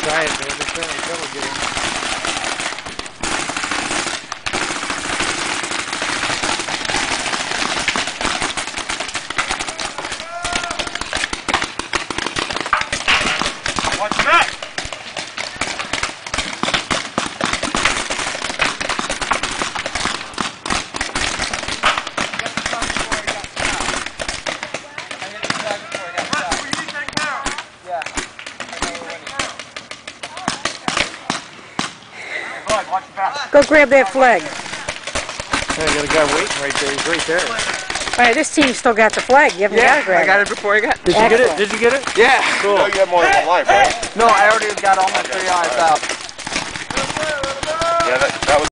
try it, man. They're trying to trouble get him. Watch that! Go grab that flag. I got a guy waiting right there. He's right there. All right, this team still got the flag. You haven't got to grab it. I got it before I got it. Did you get it? Did you get it? Yeah. Cool. You know you have more than one life, right? No, I already got all my 3 eyes out. Yeah, that was